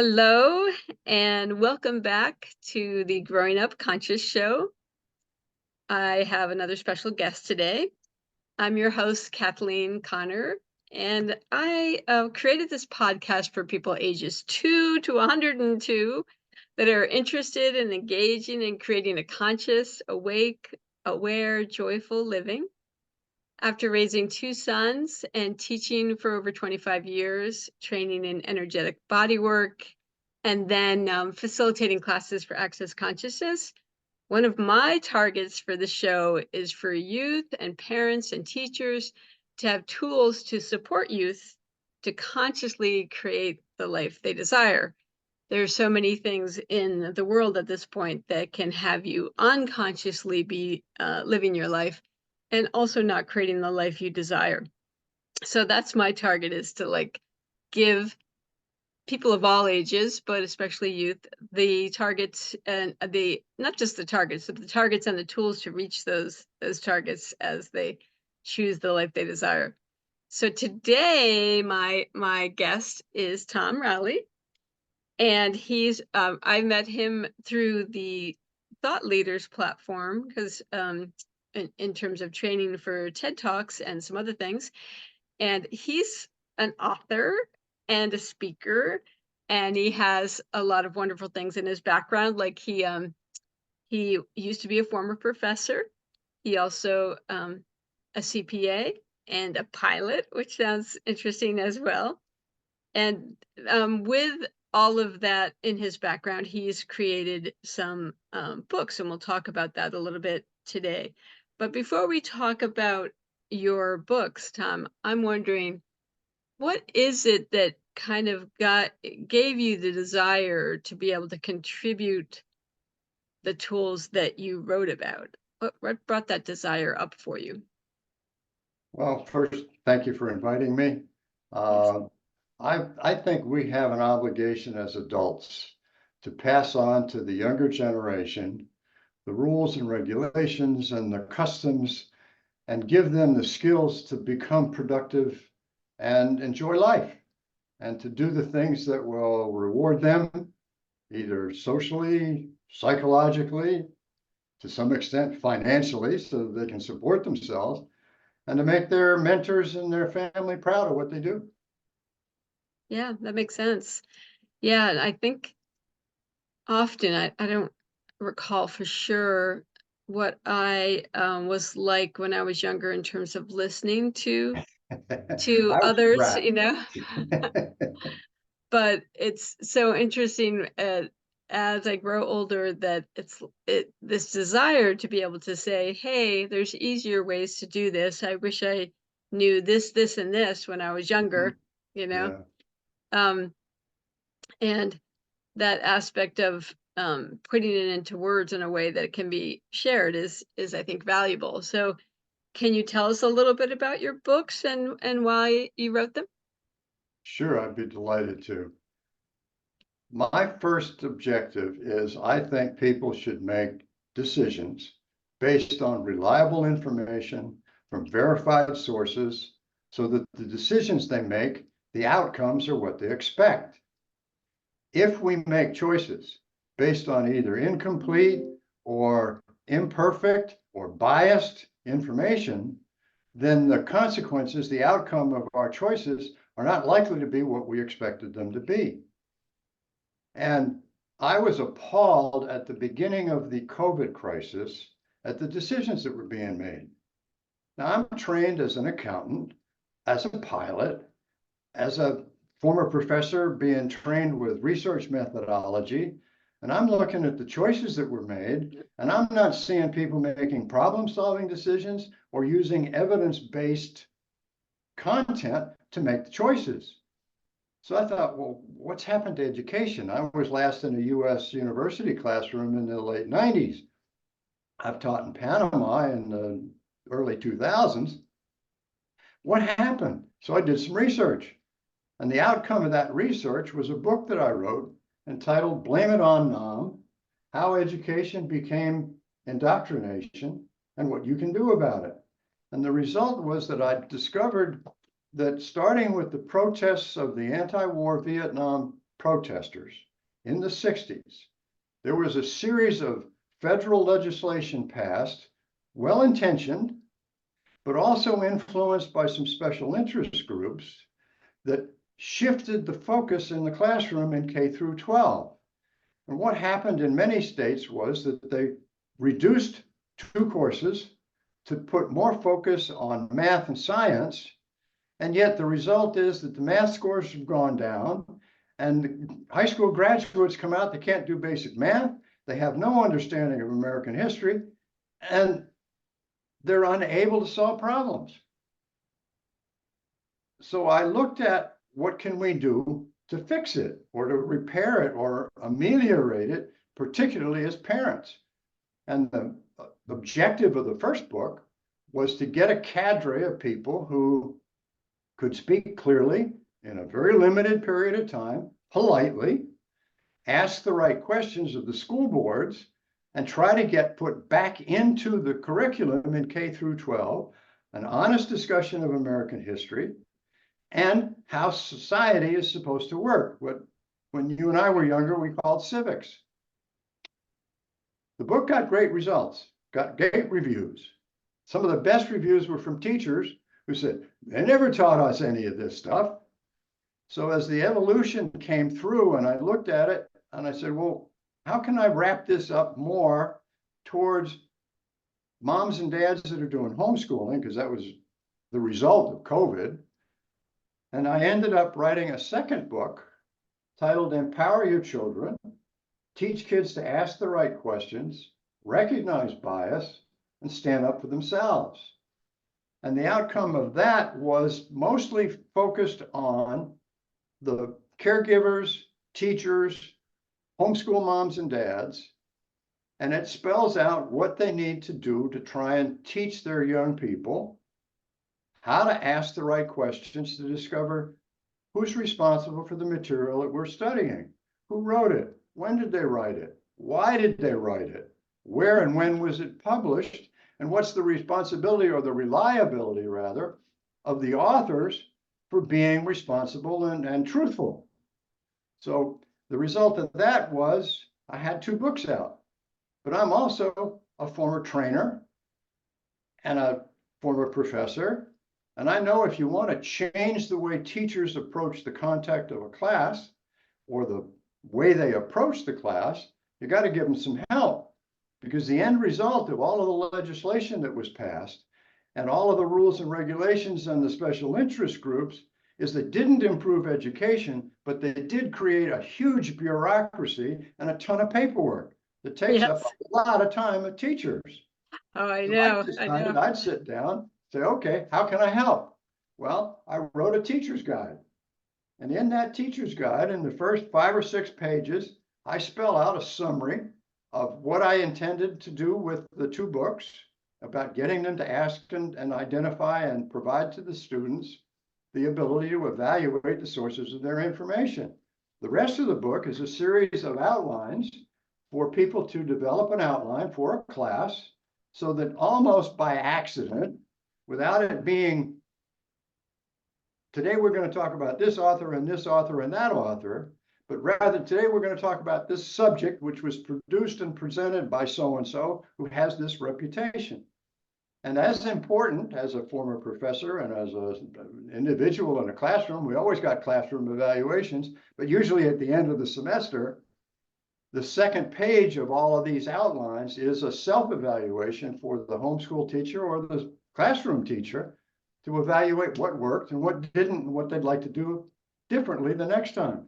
Hello, and welcome back to the Growing Up Conscious Show. I have another special guest today. I'm your host, Kathleen Connor, and I created this podcast for people ages 2 to 102 that are interested in engaging in creating a conscious, awake, aware, joyful living. After raising 2 sons and teaching for over 25 years, training in energetic bodywork, and then facilitating classes for Access Consciousness, one of my targets for the show is for youth and parents and teachers to have tools to support youth to consciously create the life they desire. There are so many things in the world at this point that can have you unconsciously be living your life and also not creating the life you desire. So that's my target, is to give people of all ages, but especially youth, the targets and not just the targets, but the targets and the tools to reach those targets as they choose the life they desire. So today, my guest is Tom Rowley, and he's I met him through the Thought Leaders platform because in terms of training for TED Talks and some other things. And he's an author and a speaker, and he has a lot of wonderful things in his background. Like he used to be a former professor. He also a CPA and a pilot, which sounds interesting as well. And with all of that in his background, he's created some books, and we'll talk about that a little bit today. But before we talk about your books, Tom, I'm wondering, what is it that kind of gave you the desire to be able to contribute the tools that you wrote about? What brought that desire up for you? Well, first, thank you for inviting me. I think we have an obligation as adults to pass on to the younger generation the rules and regulations and the customs and give them the skills to become productive and enjoy life and to do the things that will reward them either socially, psychologically, to some extent financially, so that they can support themselves, and to make their mentors and their family proud of what they do. Yeah, that makes sense. Yeah, and I think often I don't recall for sure what I was like when I was younger in terms of listening to I was a others, brat. but it's so interesting as I grow older that this desire to be able to say, hey, there's easier ways to do this. I wish I knew this, and this when I was younger, you know? Yeah. Um, and that aspect of putting it into words in a way that it can be shared is I think valuable. So can you tell us a little bit about your books and why you wrote them? Sure, I'd be delighted to. My first objective is I think people should make decisions based on reliable information from verified sources so that the decisions they make, the outcomes are what they expect. If we make choices based on either incomplete or imperfect or biased information, then the consequences, the outcome of our choices are not likely to be what we expected them to be. And I was appalled at the beginning of the COVID crisis at the decisions that were being made. Now, I'm trained as an accountant, as a pilot, as a former professor being trained with research methodology, and I'm looking at the choices that were made, and I'm not seeing people making problem-solving decisions or using evidence-based content to make the choices. So I thought, well, what's happened to education? I was last in a US university classroom in the late 90s. I've taught in Panama in the early 2000s. What happened? So I did some research. And the outcome of that research was a book that I wrote entitled Blame It on Nom: How Education Became Indoctrination and What You Can Do About It. And the result was that I discovered that starting with the protests of the anti-war Vietnam protesters in the 60s, there was a series of federal legislation passed, well-intentioned, but also influenced by some special interest groups that shifted the focus in the classroom in K through 12. And what happened in many states was that they reduced 2 courses to put more focus on math and science. And yet the result is that the math scores have gone down and high school graduates come out, they can't do basic math, they have no understanding of American history, and they're unable to solve problems. So I looked at what can we do to fix it or to repair it or ameliorate it, particularly as parents. And the objective of the first book was to get a cadre of people who could speak clearly in a very limited period of time, politely, ask the right questions of the school boards, and try to get put back into the curriculum in K through 12, an honest discussion of American history and how society is supposed to work. What, when you and I were younger, we called civics. The book got great results, got great reviews. Some of the best reviews were from teachers who said, they never taught us any of this stuff. So as the evolution came through and I looked at it and I said, well, how can I wrap this up more towards moms and dads that are doing homeschooling, because that was the result of COVID. And I ended up writing a second book titled Empower Your Children, Teach Kids to Ask the Right Questions, Recognize Bias, and Stand Up for Themselves. And the outcome of that was mostly focused on the caregivers, teachers, homeschool moms and dads, and it spells out what they need to do to try and teach their young people how to ask the right questions to discover who's responsible for the material that we're studying, who wrote it, when did they write it, why did they write it, where and when was it published, and what's the responsibility or the reliability, rather, of the authors for being responsible and truthful. So the result of that was I had 2 books out, but I'm also a former trainer and a former professor. And I know if you want to change the way teachers approach the contact of a class or the way they approach the class, you got to give them some help, because the end result of all of the legislation that was passed and all of the rules and regulations and the special interest groups is they didn't improve education, but they did create a huge bureaucracy and a ton of paperwork that takes up a lot of time of teachers. Oh, I So know. I decided I'd sit down, say, okay, how can I help? Well, I wrote a teacher's guide. And in that teacher's guide, in the first 5 or 6 pages, I spell out a summary of what I intended to do with the 2 books, about getting them to ask and identify and provide to the students the ability to evaluate the sources of their information. The rest of the book is a series of outlines for people to develop an outline for a class, so that almost by accident, without it being, today we're going to talk about this author and this author and that author, but rather today we're going to talk about this subject, which was produced and presented by so-and-so who has this reputation. And as important as a former professor and as an individual in a classroom, we always got classroom evaluations, but usually at the end of the semester, the second page of all of these outlines is a self-evaluation for the homeschool teacher or the classroom teacher to evaluate what worked and what didn't and what they'd like to do differently the next time.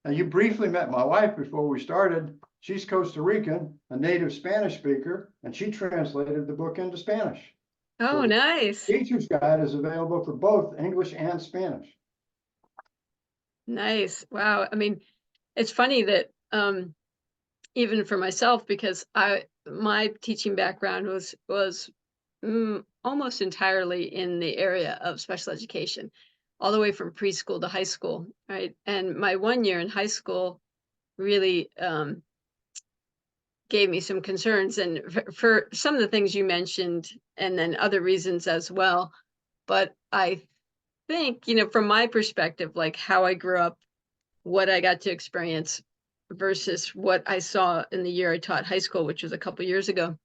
Now, you briefly met my wife before we started. She's Costa Rican, a native Spanish speaker, and she translated the book into Spanish. Oh, So nice. the teacher's guide is available for both English and Spanish. Nice. Wow. I mean, it's funny that even for myself, because my teaching background was almost entirely in the area of special education, all the way from preschool to high school, right? And my 1 year in high school really gave me some concerns, and for some of the things you mentioned, and then other reasons as well. But I think, from my perspective, like how I grew up what I got to experience versus what I saw in the year I taught high school, which was a couple years ago,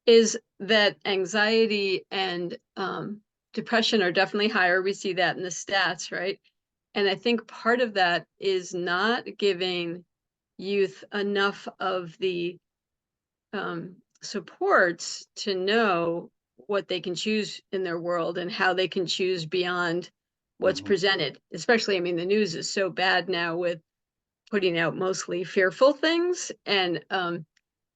is that anxiety and depression are definitely higher. We see that in the stats, right? And I think part of that is not giving youth enough of the supports to know what they can choose in their world and how they can choose beyond what's Mhm. presented. Especially, I mean, the news is so bad now with putting out mostly fearful things. And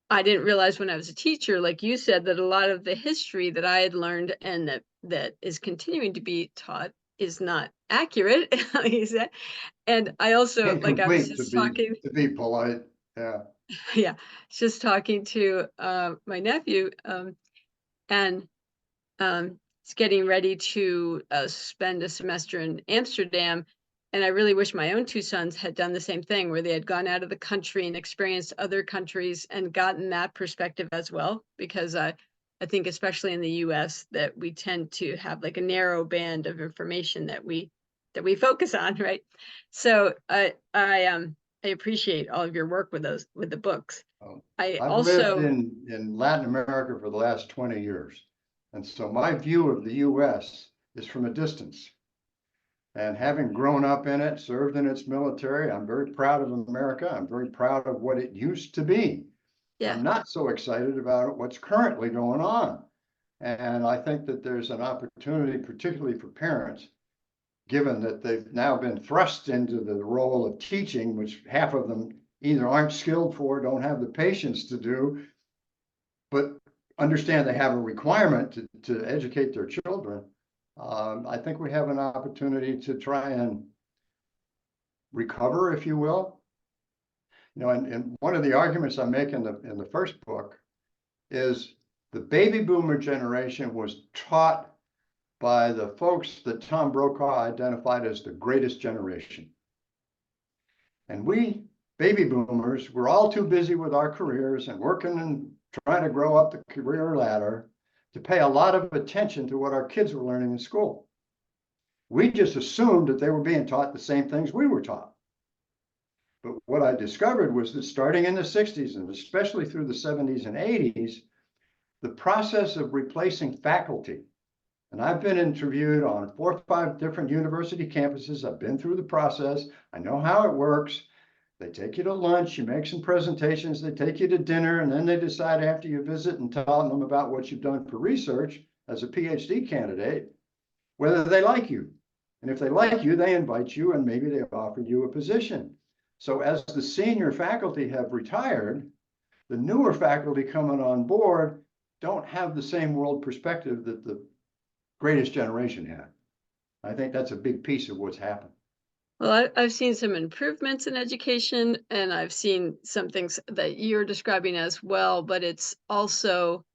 I didn't realize when I was a teacher, like you said, that a lot of the history that I had learned and that is continuing to be taught is not accurate. He said. And I also, like, I was Incomplete just talking, to be polite. Yeah. yeah, just talking to my nephew, and he's getting ready to spend a semester in Amsterdam. And I really wish my own two sons had done the same thing, where they had gone out of the country and experienced other countries and gotten that perspective as well. Because I think, especially in the U.S., that we tend to have like a narrow band of information that we focus on, right? So I appreciate all of your work with the books. I I've lived also, in Latin America for the last 20 years. And so my view of the US is from a distance. And having grown up in it, served in its military, I'm very proud of America. I'm very proud of what it used to be. yeah. I'm not so excited about what's currently going on. And I think that there's an opportunity, particularly for parents, given that they've now been thrust into the role of teaching, which half of them either aren't skilled for, don't have the patience to do, but understand they have a requirement to educate their children. I think we have an opportunity to try and recover, if you will. You know, and one of the arguments I make in the first book is the baby boomer generation was taught by the folks that Tom Brokaw identified as the greatest generation. And we baby boomers were all too busy with our careers and working and trying to grow up the career ladder to pay a lot of attention to what our kids were learning in school. We just assumed that they were being taught the same things we were taught. But what I discovered was that starting in the 60s and especially through the 70s and 80s, the process of replacing faculty, and I've been interviewed on 4 or 5 different university campuses. I've been through the process. I know how it works. They take you to lunch, you make some presentations, they take you to dinner, and then they decide after you visit and tell them about what you've done for research as a PhD candidate, whether they like you. And if they like you, they invite you and maybe they offer you a position. So as the senior faculty have retired, the newer faculty coming on board don't have the same world perspective that the greatest generation had. I think that's a big piece of what's happened. well, I've seen some improvements in education, and I've seen some things that you're describing as well, but it's also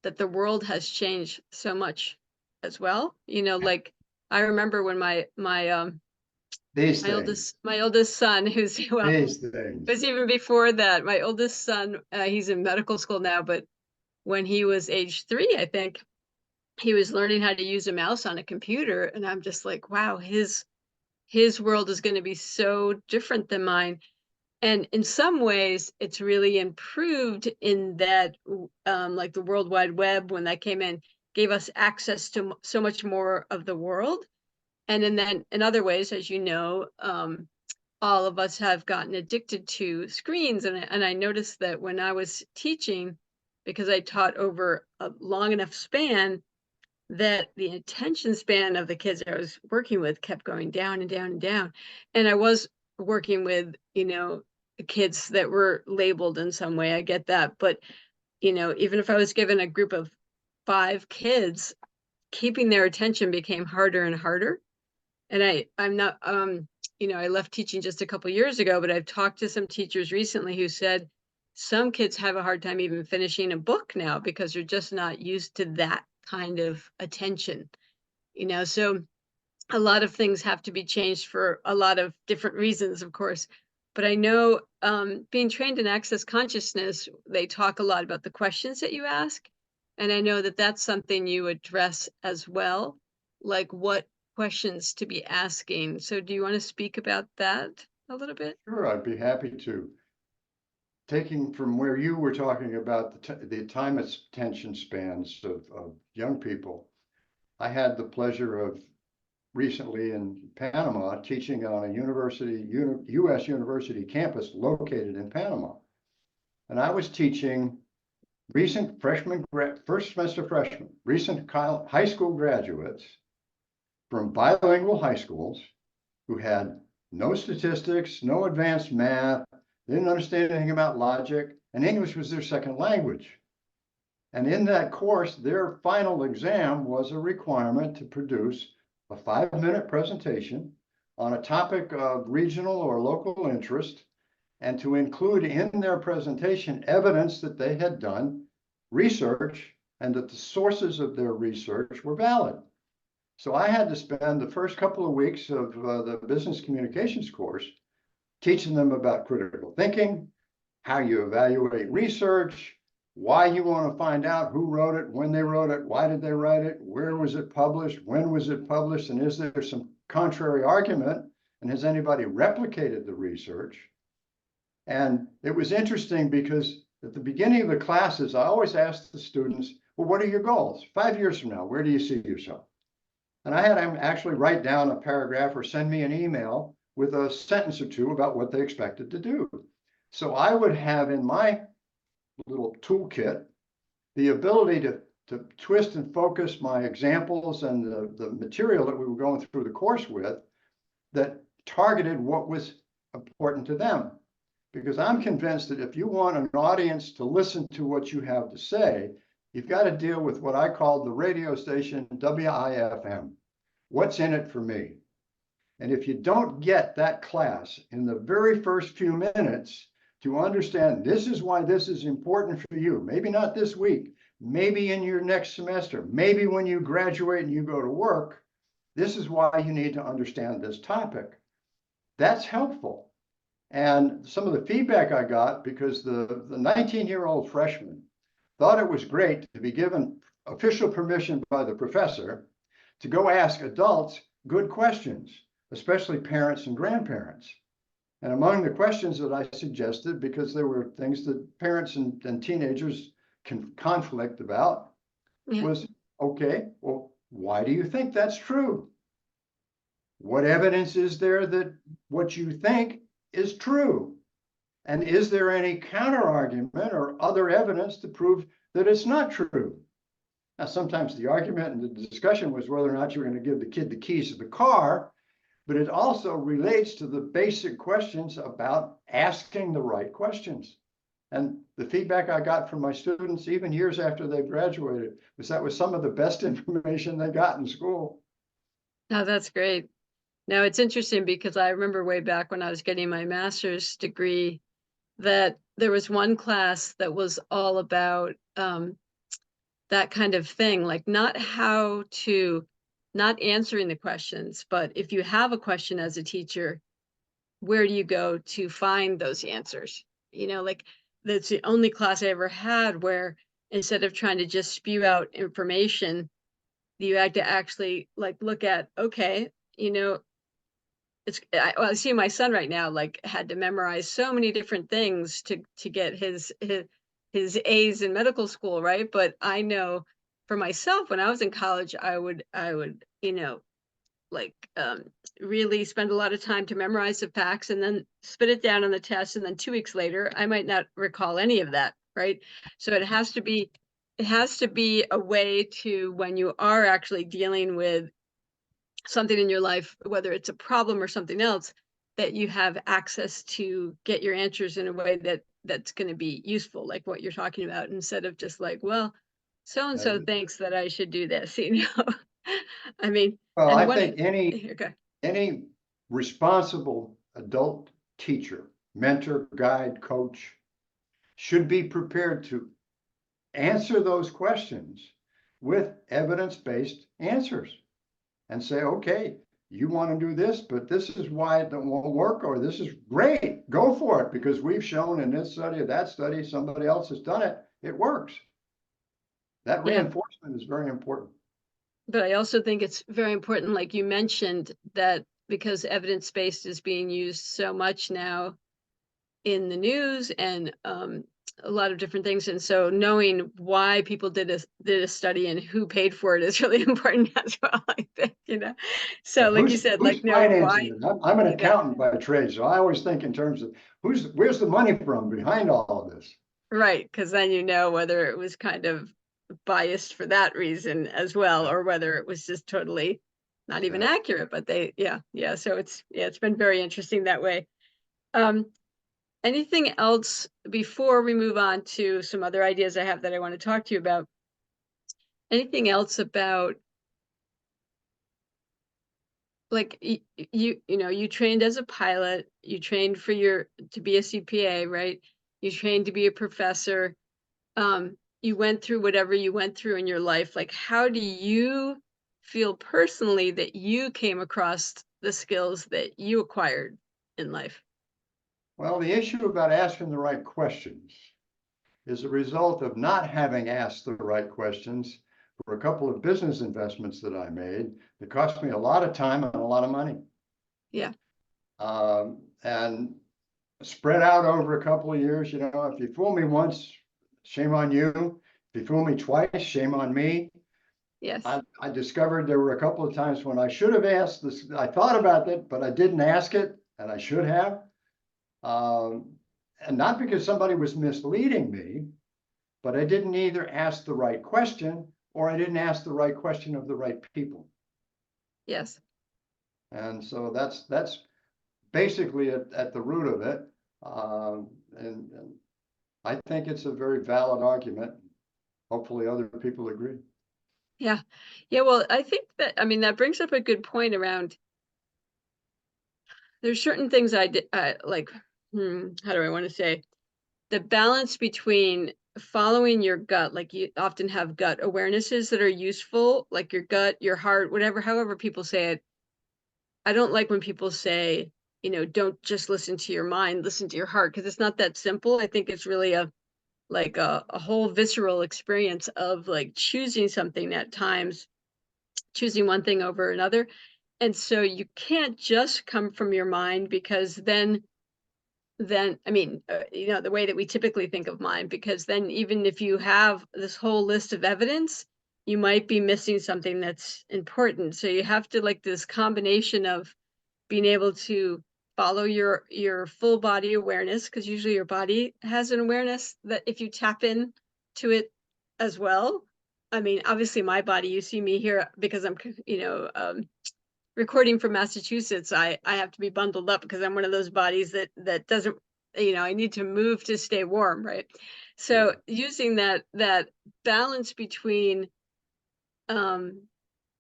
that the world has changed so much as well. You know, like I remember when These things, my oldest son, who's well, these it things. was even before that. My oldest son, he's in medical school now, but when he was age 3, I think, he was learning how to use a mouse on a computer, and I'm just like, wow, his world is going to be so different than mine. And in some ways, it's really improved in that, like the World Wide Web, when that came in, gave us access to so much more of the world. And then in other ways, as you know, all of us have gotten addicted to screens. And I noticed that when I was teaching, because I taught over a long enough span, that the attention span of the kids I was working with kept going down and down and down. And I was working with, kids that were labeled in some way. I get that. But, even if I was given a group of 5 kids, keeping their attention became harder and harder. And I'm not, I left teaching just a couple years ago, but I've talked to some teachers recently who said some kids have a hard time even finishing a book now because they're just not used to that kind of attention. So a lot of things have to be changed for a lot of different reasons, of course. But I know, being trained in access consciousness, they talk a lot about the questions that you ask. And I know that that's something you address as well. Like, what questions to be asking. So do you want to speak about that a little bit? Sure, I'd be happy to. Taking from where you were talking about the time attention spans of young people, I had the pleasure of recently in Panama teaching on a U.S. university campus located in Panama. And I was teaching recent first semester freshmen, recent high school graduates from bilingual high schools who had no statistics, no advanced math, didn't understand anything about logic, and English was their second language. And in that course, their final exam was a requirement to produce a 5-minute presentation on a topic of regional or local interest, and to include in their presentation evidence that they had done research and that the sources of their research were valid. So I had to spend the first couple of weeks of the business communications course teaching them about critical thinking, how you evaluate research, why you want to find out who wrote it, when they wrote it, why did they write it, where was it published, when was it published, and is there some contrary argument, and has anybody replicated the research? And it was interesting because at the beginning of the classes, I always asked the students, well, what are your goals? 5 years from now, where do you see yourself? And I had them actually write down a paragraph or send me an email with a sentence or two about what they expected to do. So I would have in my little toolkit the ability to twist and focus my examples and the material that we were going through the course with that targeted what was important to them. Because I'm convinced that if you want an audience to listen to what you have to say, you've got to deal with what I call the radio station WIFM. What's in it for me? And if you don't get that class in the very first few minutes to understand this is why this is important for you, maybe not this week, maybe in your next semester, maybe when you graduate and you go to work, this is why you need to understand this topic. That's helpful. And some of the feedback I got, because the 19-year-old freshman thought it was great to be given official permission by the professor to go ask adults good questions, especially parents and grandparents. And among the questions that I suggested, because there were things that parents and teenagers can conflict about, was, okay, well, why do you think that's true? What evidence is there that what you think is true? And is there any counter argument or other evidence to prove that it's not true? Now, sometimes the argument and the discussion was whether or not you were going to give the kid the keys to the car, but it also relates to the basic questions about asking the right questions. And the feedback I got from my students, even years after they graduated, was that was some of the best information they got in school. Oh, that's great. Now it's interesting because I remember way back when I was getting my master's degree that there was one class that was all about that kind of thing, like not answering the questions, but if you have a question as a teacher, where do you go to find those answers? Like that's the only class I ever had where instead of trying to just spew out information, you had to actually like look at, okay, I see my son right now, like had to memorize so many different things to get his A's in medical school, right? But I know for myself, when I was in college, I would, like really spend a lot of time to memorize the facts and then spit it down on the test. And then 2 weeks later, I might not recall any of that, right? So it has to be a way to, when you are actually dealing with something in your life, whether it's a problem or something else, that you have access to get your answers in a way that's going to be useful, like what you're talking about, instead of just like, well, so and so thinks that I should do this, I mean, well, and I what think any responsible adult teacher, mentor, guide, coach should be prepared to answer those questions with evidence-based answers and say, okay, you want to do this, but this is why it won't work, or this is great, go for it, because we've shown in this study or that study, somebody else has done it, it works. That Yeah. reinforcement is very important. But I also think it's very important, like you mentioned, that because evidence-based is being used so much now in the news and a lot of different things, and so knowing why people did a study and who paid for it is really important as well, I think, you know. So But like you said, who's like know financing why. it? I'm an accountant Exactly. by trade, so I always think in terms of where's the money from behind all of this? Right, because then you know whether it was kind of biased for that reason as well, Yeah, or whether it was just totally not even yeah. accurate. But they, yeah. So it's been very interesting that way. Um, Anything else before we move on to some other ideas I have that I want to talk to you about? Anything else about like you know, you trained as a pilot, you trained for your to be a CPA, right? You trained to be a professor. You went through whatever you went through in your life. Like, how do you feel personally that you came across the skills that you acquired in life? Well, the issue about asking the right questions is a result of not having asked the right questions for a couple of business investments that I made that cost me a lot of time and a lot of money. Yeah. And spread out over a couple of years, if you fool me once, shame on you. If you fool me twice, shame on me. Yes. I discovered there were a couple of times when I should have asked this. I thought about it, but I didn't ask it, and I should have. Um, and not because somebody was misleading me, but I didn't either ask the right question or I didn't ask the right question of the right people. Yes. And so that's basically at the root of it. And I think it's a very valid argument. Hopefully other people agree. Yeah. Yeah. Well, I think that, I mean, that brings up a good point around there's certain things I did, like, how do I want to say? The balance between following your gut, like you often have gut awarenesses that are useful, like your gut, your heart, whatever, however people say it. I don't like when people say, don't just listen to your mind, listen to your heart, because it's not that simple. I think it's really a whole visceral experience of like choosing something at times, choosing one thing over another. And so you can't just come from your mind because then I mean, the way that we typically think of mind, because then even if you have this whole list of evidence, you might be missing something that's important. So you have to like this combination of being able to follow your full body awareness, because usually your body has an awareness that if you tap in to it as well. I mean, obviously my body, you see me here because I'm, recording from Massachusetts, I have to be bundled up because I'm one of those bodies that doesn't, I need to move to stay warm, right? So Yeah. using that balance between um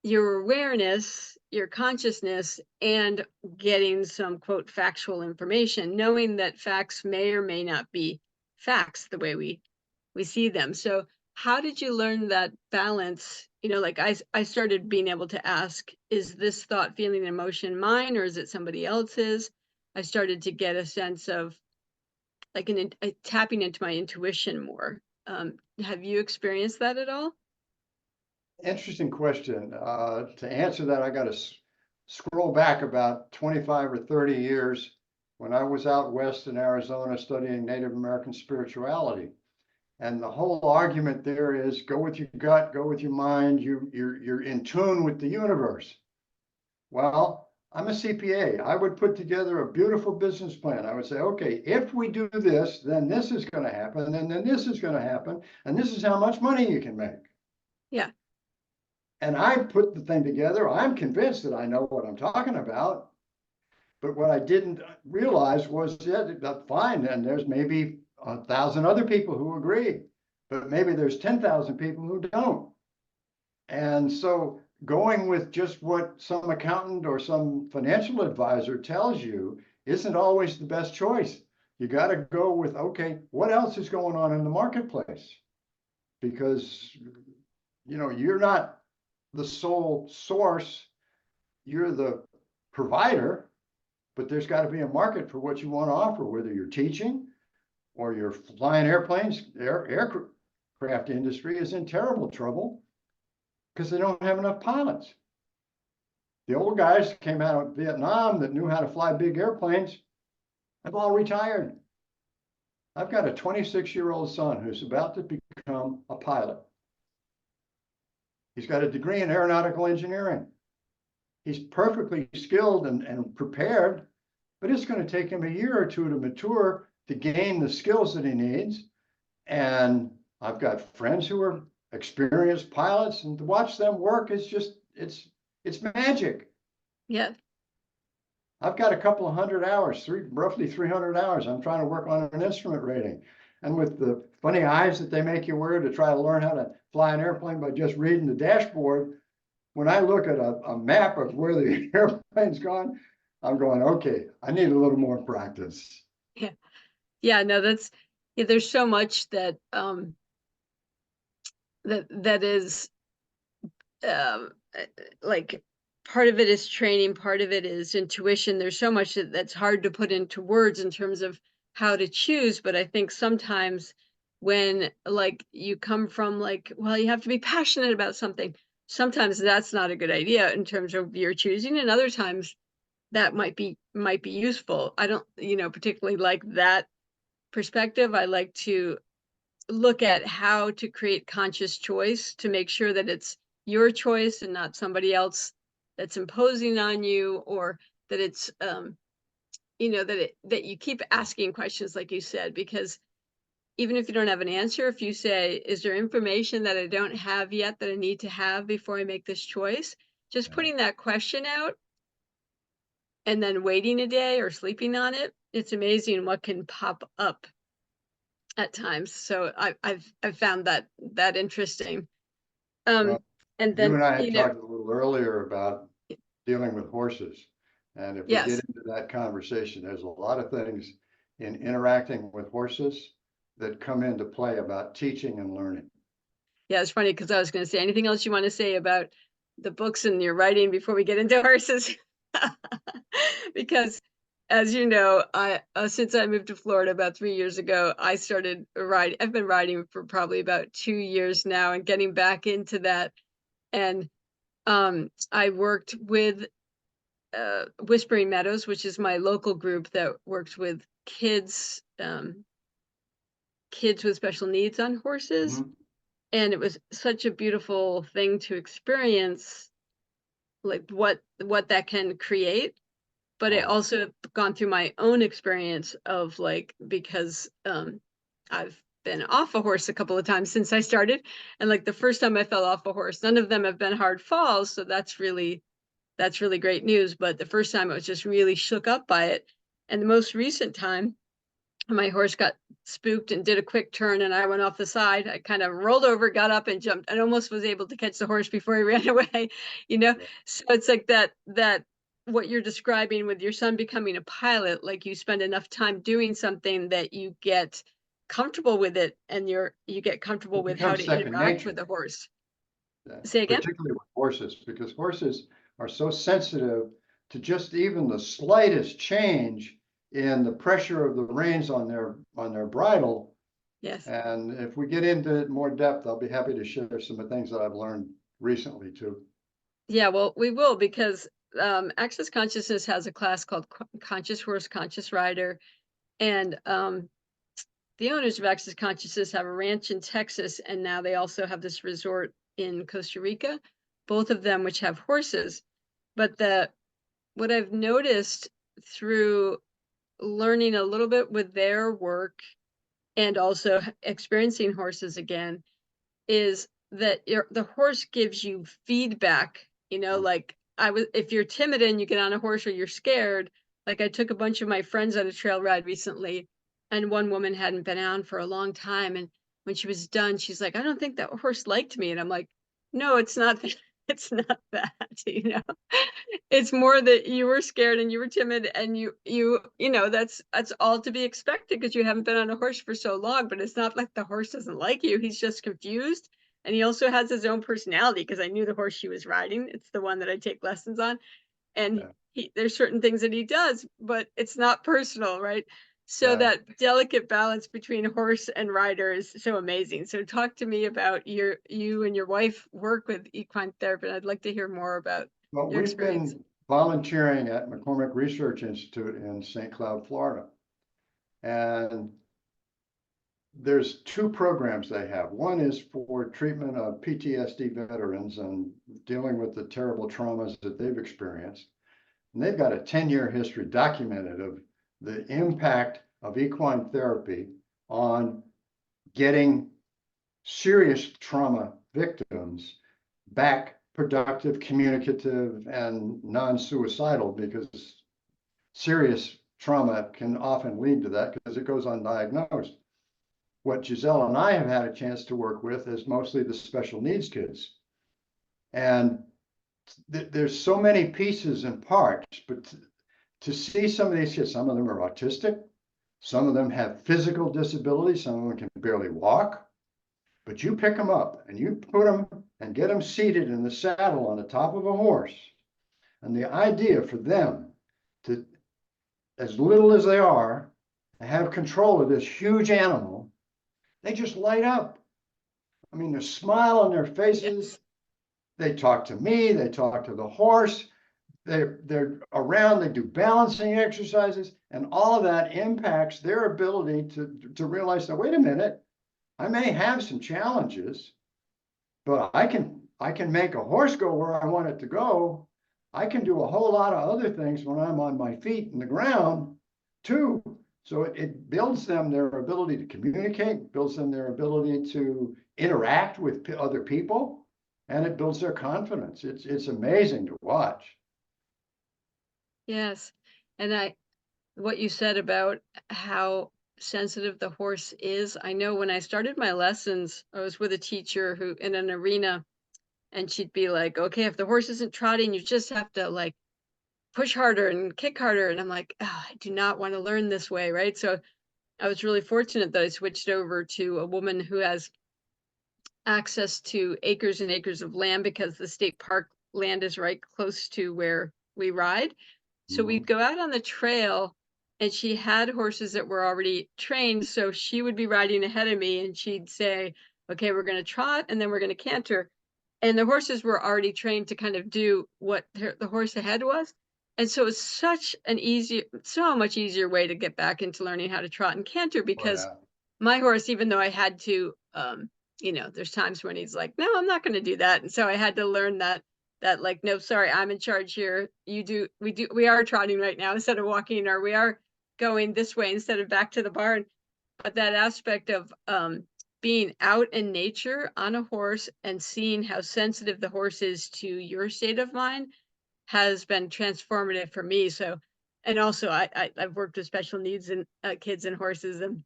your awareness, your consciousness, and getting some quote factual information, knowing that facts may or may not be facts the way we see them. So how did you learn that balance? Like I started being able to ask, is this thought, feeling, emotion mine, or is it somebody else's? I started to get a sense of like tapping into my intuition more. Have you experienced that at all? Interesting question. To answer that, I got to scroll back about 25 or 30 years when I was out west in Arizona studying Native American spirituality. And the whole argument there is go with your gut, go with your mind, you're in tune with the universe. Well, I'm a CPA. I would put together a beautiful business plan. I would say, okay, if we do this, then this is going to happen, and then this is going to happen, and this is how much money you can make. Yeah. And I put the thing together. I'm convinced that I know what I'm talking about. But what I didn't realize was, yeah, that's fine. And there's maybe 1,000 other people who agree, but maybe there's 10,000 people who don't. And so going with just what some accountant or some financial advisor tells you isn't always the best choice. You got to go with, okay, what else is going on in the marketplace? Because, you're not the sole source, you're the provider, but there's got to be a market for what you want to offer, whether you're teaching or you're flying airplanes. Aircraft industry is in terrible trouble. because they don't have enough pilots. The old guys that came out of Vietnam that knew how to fly big airplanes have all retired. I've got a 26-year-old son who's about to become a pilot. He's got a degree in aeronautical engineering. He's perfectly skilled and prepared, but it's going to take him a year or two to mature to gain the skills that he needs. And I've got friends who are experienced pilots, and to watch them work is just, it's magic. Yeah. I've got a couple of hundred hours, roughly 300 hours. I'm trying to work on an instrument rating. And with the funny eyes that they make you wear to try to learn how to fly an airplane by just reading the dashboard, when I look at a map of where the airplane's gone, I'm going, okay, I need a little more practice. Yeah. Yeah, no, that's, yeah, there's so much that that is like, part of it is training, part of it is intuition. There's so much that's hard to put into words in terms of how to choose, but I think sometimes when, like, you come from, like, well, you have to be passionate about something, sometimes that's not a good idea in terms of your choosing, and other times that might be useful. I don't, particularly like that perspective. I like to look at how to create conscious choice to make sure that it's your choice and not somebody else that's imposing on you, or that it's that you keep asking questions, like you said, because even if you don't have an answer, if you say, is there information that I don't have yet that I need to have before I make this choice, just putting that question out and then waiting a day or sleeping on it, it's amazing what can pop up at times. So I've found that interesting. Um, Well, and you then, and I had talked a little earlier about dealing with horses. And if we get yes, into that conversation, there's a lot of things in interacting with horses that come into play about teaching and learning. yeah, it's funny because I was going to say, anything else you want to say about the books and your writing before we get into horses? Because, as you know, I since I moved to Florida about 3 years ago, I started riding. I've been riding for probably about 2 years now, and getting back into that. And I worked with Whispering Meadows, which is my local group that works with kids with special needs on horses. Mhm. And it was such a beautiful thing to experience, like what that can create. But I Oh, also have gone through my own experience of, like, because I've been off a horse a couple of times since I started. And, like, the first time I fell off a horse, none of them have been hard falls, so that's really great news. But the first time I was just really shook up by it. And the most recent time, my horse got spooked and did a quick turn, and I went off the side. I kind of rolled over, got up, and jumped, and almost was able to catch the horse before he ran away, you know? yeah. So it's like that what you're describing with your son becoming a pilot, like, you spend enough time doing something that you get comfortable with it, and you get comfortable It with how becomes to second interact with nature, the horse. Say again? particularly with horses, because horses are so sensitive to just even the slightest change in the pressure of the reins on their bridle. Yes. And if we get into it in more depth, I'll be happy to share some of the things that I've learned recently too. Yeah, well, we will, because Access Consciousness has a class called Conscious Horse, Conscious Rider, and the owners of Access Consciousness have a ranch in Texas, and now they also have this resort in Costa Rica, both of them which have horses. But what I've noticed through learning a little bit with their work and also experiencing horses again is that the horse gives you feedback, like, if you're timid and you get on a horse, or you're scared, like, I took a bunch of my friends on a trail ride recently, and one woman hadn't been on for a long time, and when she was done, she's like, I don't think that horse liked me. And I'm like, no, it's not that. It's not that, it's more that you were scared and you were timid, and that's all to be expected because you haven't been on a horse for so long. But it's not like the horse doesn't like you, he's just confused. And he also has his own personality, because I knew the horse she was riding. It's the one that I take lessons on. And Yeah. there's certain things that he does, but it's not personal, right? So that delicate balance between horse and rider is so amazing. So talk to me about you and your wife work with equine therapy. And I'd like to hear more about Well, your we've experience. been volunteering at McCormick Research Institute in St. Cloud, Florida. And there's two programs they have. One is for treatment of PTSD veterans and dealing with the terrible traumas that they've experienced. And they've got a 10-year history documented of the impact of equine therapy on getting serious trauma victims back productive, communicative, and non-suicidal, because serious trauma can often lead to that because it goes undiagnosed. What Giselle and I have had a chance to work with is mostly the special needs kids. And there's so many pieces and parts, but to see some of these kids, some of them are autistic, some of them have physical disabilities, some of them can barely walk, but you pick them up and you put them and get them seated in the saddle on the top of a horse. And the idea for them to, as little as they are, have control of this huge animal, they just light up. I mean, the smile on their faces, they talk to me, they talk to the horse, they're around, they do balancing exercises, and all of that impacts their ability to realize that, wait a minute, I may have some challenges, but I can make a horse go where I want it to go. I can do a whole lot of other things when I'm on my feet in the ground too. So it builds them their ability to communicate, builds them their ability to interact with other people, and it builds their confidence. It's amazing to watch. Yes. And what you said about how sensitive the horse is. I know when I started my lessons, I was with a teacher who in an arena, and she'd be like, okay, if the horse isn't trotting, you just have to like push harder and kick harder. And I'm like, oh, I do not want to learn this way. Right. So I was really fortunate that I switched over to a woman who has access to acres and acres of land because the state park land is right close to where we ride. So we'd Mhm. go out on the trail and she had horses that were already trained. So she would be riding ahead of me and she'd say, okay, we're going to trot and then we're going to canter. And the horses were already trained to kind of do what the horse ahead was. And so it's so much easier way to get back into learning how to trot and canter Oh, because yeah. my horse, even though I had to, there's times when he's like, no, I'm not going to do that. And so I had to learn that like, no, sorry, I'm in charge here. We are trotting right now instead of walking, or we are going this way instead of back to the barn. But that aspect of being out in nature on a horse and seeing how sensitive the horse is to your state of mind has been transformative for me. So, and also I've worked with special needs and kids and horses, and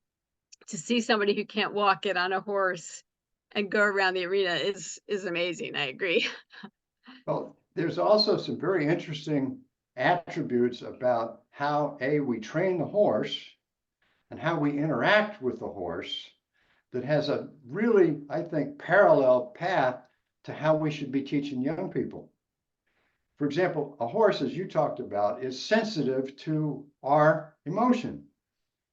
to see somebody who can't walk get on a horse and go around the arena is amazing. I agree. Well, there's also some very interesting attributes about how we train the horse and how we interact with the horse that has a really, I think, parallel path to how we should be teaching young people. For example, a horse, as you talked about, is sensitive to our emotion.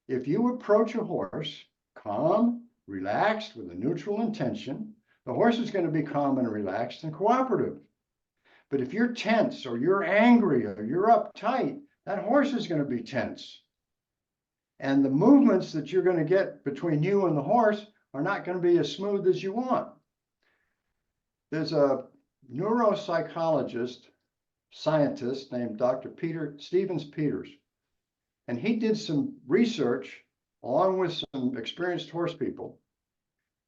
If you approach a horse calm, relaxed, with a neutral intention, the horse is going to be calm and relaxed and cooperative. But if you're tense or you're angry or you're uptight, that horse is going to be tense. And the movements that you're going to get between you and the horse are not going to be as smooth as you want. There's a neuropsychologist, scientist named Dr. Peter Stevens Peters, and he did some research along with some experienced horse people,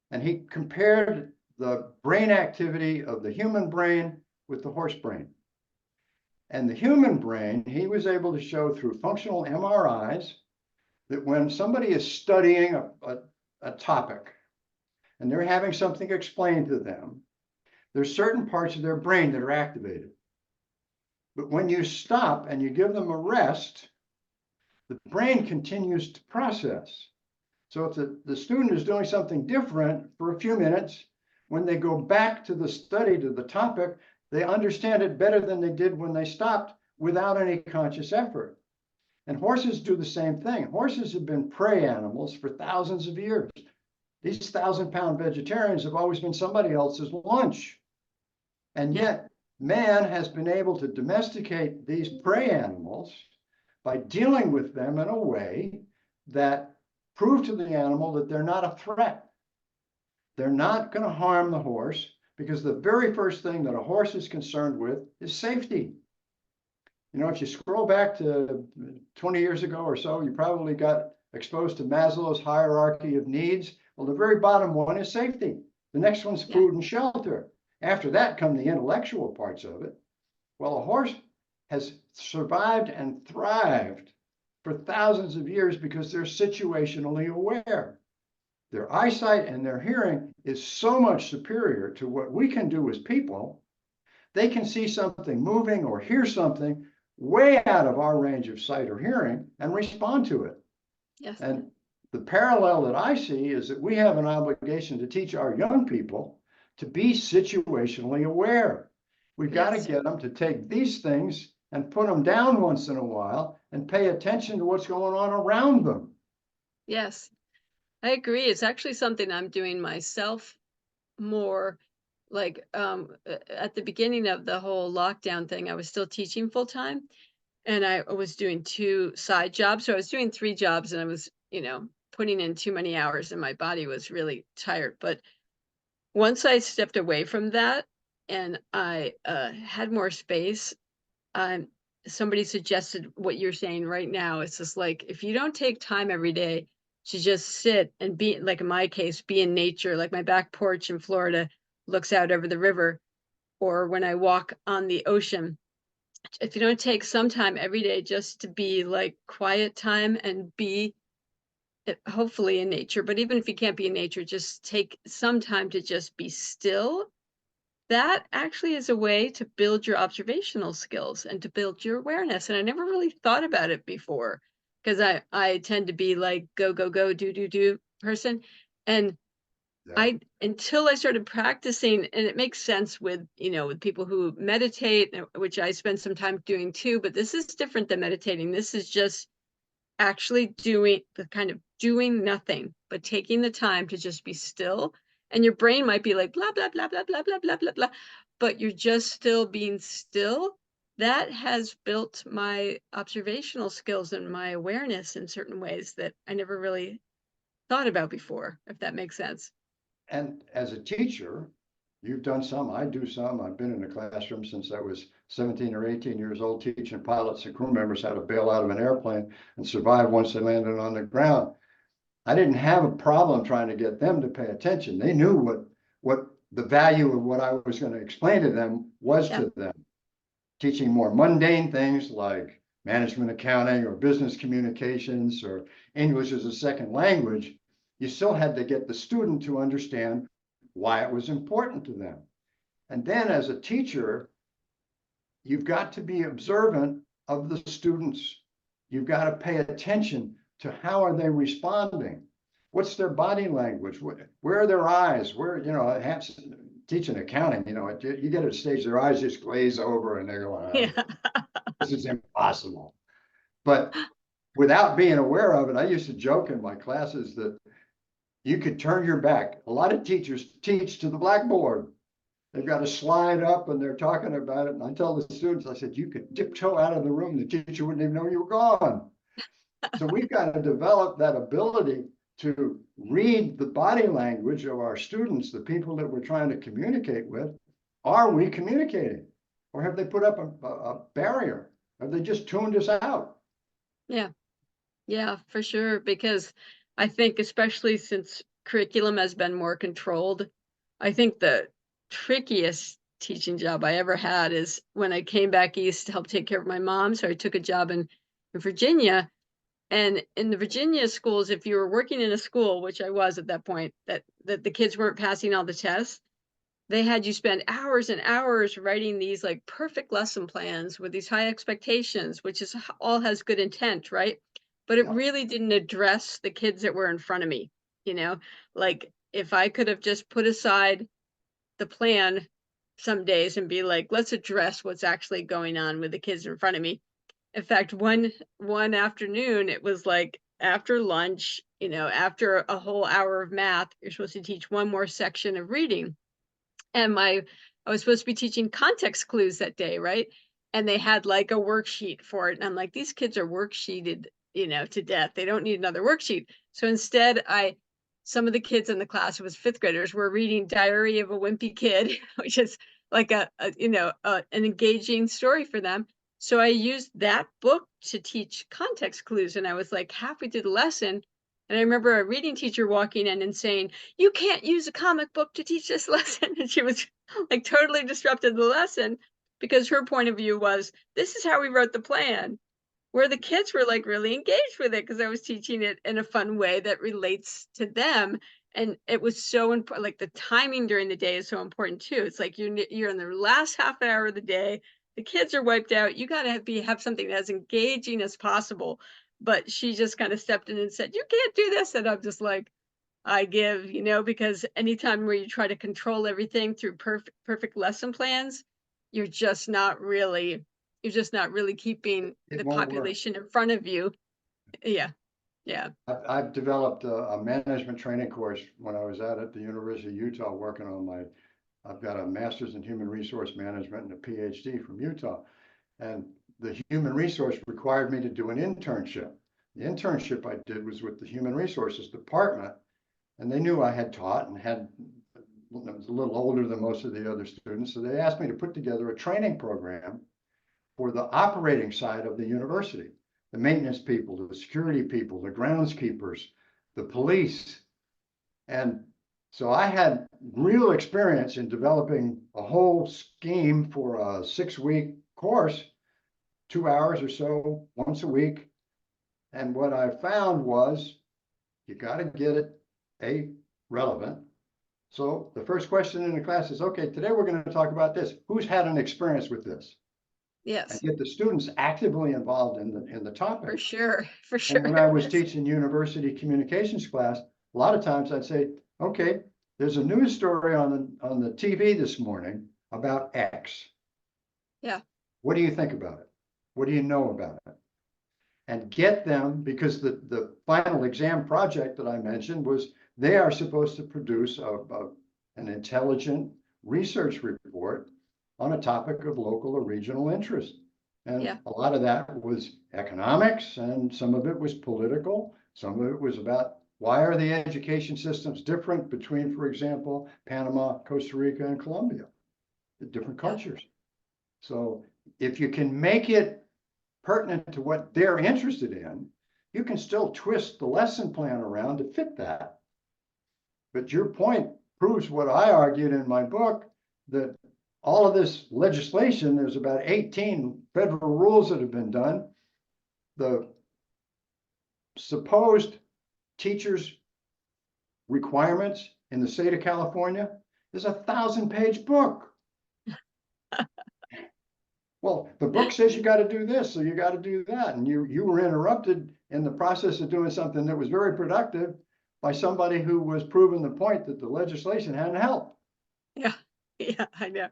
and he compared the brain activity of the human brain with the horse brain. And the human brain, he was able to show through functional MRIs that when somebody is studying a topic and they're having something explained to them, there's certain parts of their brain that are activated. But when you stop and you give them a rest, the brain continues to process. So if the student is doing something different for a few minutes, when they go back to the study, to the topic, they understand it better than they did when they stopped without any conscious effort. And horses do the same thing. Horses have been prey animals for thousands of years. These 1,000-pound vegetarians have always been somebody else's lunch. And Yeah. yet man has been able to domesticate these prey animals by dealing with them in a way that prove to the animal that they're not a threat. They're not going to harm the horse, because the very first thing that a horse is concerned with is safety. You know, if you scroll back to 20 years ago or so, you probably got exposed to Maslow's hierarchy of needs. Well, the very bottom one is safety. The next one's Yeah. food and shelter. After that come the intellectual parts of it. Well, a horse has survived and thrived for thousands of years because they're situationally aware. Their eyesight and their hearing is so much superior to what we can do as people. They can see something moving or hear something way out of our range of sight or hearing and respond to it. Yes. And the parallel that I see is that we have an obligation to teach our young people to be situationally aware. We've got to Yes. get them to take these things and put them down once in a while and pay attention to what's going on around them. Yes. I agree. It's actually something I'm doing myself more. Like at the beginning of the whole lockdown thing, I was still teaching full time, and I was doing 2 side jobs. So I was doing 3 jobs, and I was, putting in too many hours, and my body was really tired. But once I stepped away from that and I had more space, um, somebody suggested what you're saying right now. It's just like, if you don't take time every day to just sit and be, like in my case, be in nature, like my back porch in Florida looks out over the river, or when I walk on the ocean, if you don't take some time every day just to be like quiet time and be hopefully in nature, but even if you can't be in nature, just take some time to just be still. That actually is a way to build your observational skills and to build your awareness, and I never really thought about it before, because I tend to be like go, go, go, do, do, do person, and Yeah. I until I started practicing, and it makes sense with, with people who meditate, which I spend some time doing too, but this is different than meditating. This is just actually doing the kind of doing nothing, but taking the time to just be still. And your brain might be like, blah, blah, blah, blah, blah, blah, blah, blah, blah, but you're just still being still. That has built my observational skills and my awareness in certain ways that I never really thought about before, if that makes sense. And as a teacher, you've done some, I do some. I've been in the classroom since I was 17 or 18 years old, teaching pilots and crew members how to bail out of an airplane and survive once they landed on the ground. I didn't have a problem trying to get them to pay attention. They knew what the value of what I was going to explain to them was Yeah. to them. Teaching more mundane things like management accounting or business communications or English as a second language, you still had to get the student to understand why it was important to them. And then as a teacher, you've got to be observant of the students. You've got to pay attention to how are they responding? What's their body language? Where are their eyes? Where, teaching accounting, you get at a stage, their eyes just glaze over and they're going, Yeah. this is impossible. But without being aware of it, I used to joke in my classes that you could turn your back. A lot of teachers teach to the blackboard. They've got a slide up and they're talking about it. And I tell the students, I said, you could tiptoe out of the room. The teacher wouldn't even know you were gone. So we've got to develop that ability to read the body language of our students, the people that we're trying to communicate with. Are we communicating? Or have they put up a barrier? Have they just tuned us out? Yeah. Yeah, for sure. Because I think, especially since curriculum has been more controlled, I think the trickiest teaching job I ever had is when I came back east to help take care of my mom. So I took a job in Virginia. And in the Virginia schools, if you were working in a school, which I was at that point, that the kids weren't passing all the tests, they had you spend hours and hours writing these like perfect lesson plans with these high expectations, which is all has good intent, right? But it Yeah. really didn't address the kids that were in front of me, you know? Like if I could have just put aside the plan some days and be like, let's address what's actually going on with the kids in front of me. In fact, one afternoon, it was like after lunch, after a whole hour of math, you're supposed to teach one more section of reading. And I was supposed to be teaching context clues that day, right? And they had like a worksheet for it. And I'm like, these kids are worksheeted, to death. They don't need another worksheet. So instead, some of the kids in the class, it was fifth graders, were reading Diary of a Wimpy Kid, which is like an engaging story for them. So I used that book to teach context clues. And I was like halfway through the lesson. And I remember a reading teacher walking in and saying, "You can't use a comic book to teach this lesson." And she was like totally disrupted the lesson because her point of view was, this is how we wrote the plan. Where the kids were like really engaged with it because I was teaching it in a fun way that relates to them. And it was so important. Like the timing during the day is so important too. It's like you're in the last half hour of the day. The kids are wiped out. You got to have something as engaging as possible. But she just kind of stepped in and said, "You can't do this." And I'm just like, I give, because anytime where you try to control everything through perfect lesson plans, you're just not really you're just not really keeping It the won't work. population in front of you. Yeah. Yeah. I've developed a management training course when I was out at the University of Utah working on I've got a master's in human resource management and a PhD from Utah. And the human resource required me to do an internship. The internship I did was with the human resources department, and they knew I had taught and was a little older than most of the other students. So they asked me to put together a training program for the operating side of the university, the maintenance people, the security people, the groundskeepers, the police. And so I had real experience in developing a whole scheme for a 6-week course, 2 hours or so once a week. And what I found was you got to get it relevant. So the first question in the class is, okay, today we're going to talk about this. Who's had an experience with this? And Yes. get the students actively involved in the topic. For sure. For And sure. when I was teaching university communications class, a lot of times I'd say, okay, there's a news story on the TV this morning about X. Yeah. What do you think about it? What do you know about it? And get them, because the final exam project that I mentioned was they are supposed to produce an intelligent research report on a topic of local or regional interest. And Yeah. a lot of that was economics, and some of it was political. Some of it was about why are the education systems different between, for example, Panama, Costa Rica, and Colombia, the different Yeah. cultures. So if you can make it pertinent to what they're interested in, you can still twist the lesson plan around to fit that. But your point proves what I argued in my book, that all of this legislation, there's about 18 federal rules that have been done. The supposed teachers' requirements in the state of California is a 1,000-page book. Well, the book says you got to do this, so you got to do that. And you were interrupted in the process of doing something that was very productive by somebody who was proving the point that the legislation hadn't helped. Yeah. Yeah. I know.